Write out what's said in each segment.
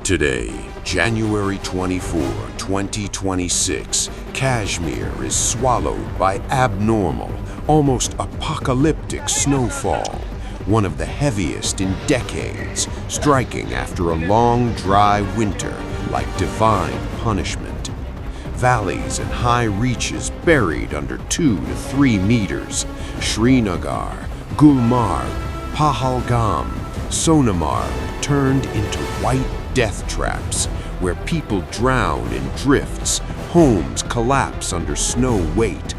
Today, January 24, 2026, Kashmir is swallowed by abnormal, almost apocalyptic snowfall, one of the heaviest in decades, striking after a long, dry winter like divine punishment. Valleys and high reaches buried under 2 to 3 meters, Srinagar, Gulmarg, Pahalgam, Sonamarg turned into white death traps where people drown in drifts, homes collapse under snow weight.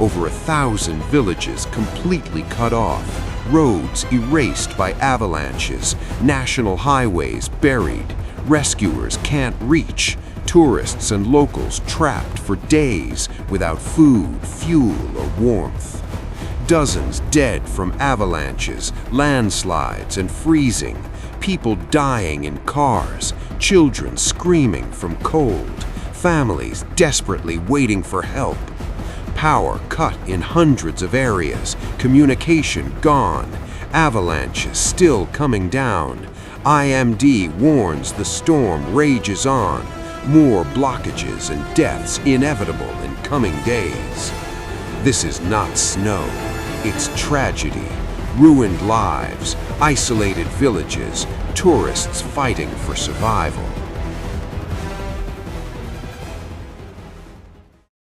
Over 1,000 villages completely cut off, roads erased by avalanches, national highways buried, rescuers can't reach, tourists and locals trapped for days without food, fuel, or warmth. Dozens dead from avalanches, landslides, and freezing, people dying in cars, children screaming from cold, families desperately waiting for help. Power cut in hundreds of areas, communication gone, avalanches still coming down. IMD warns the storm rages on, more blockages and deaths inevitable in coming days. This is not snow, it's tragedy, ruined lives, isolated villages, tourists fighting for survival.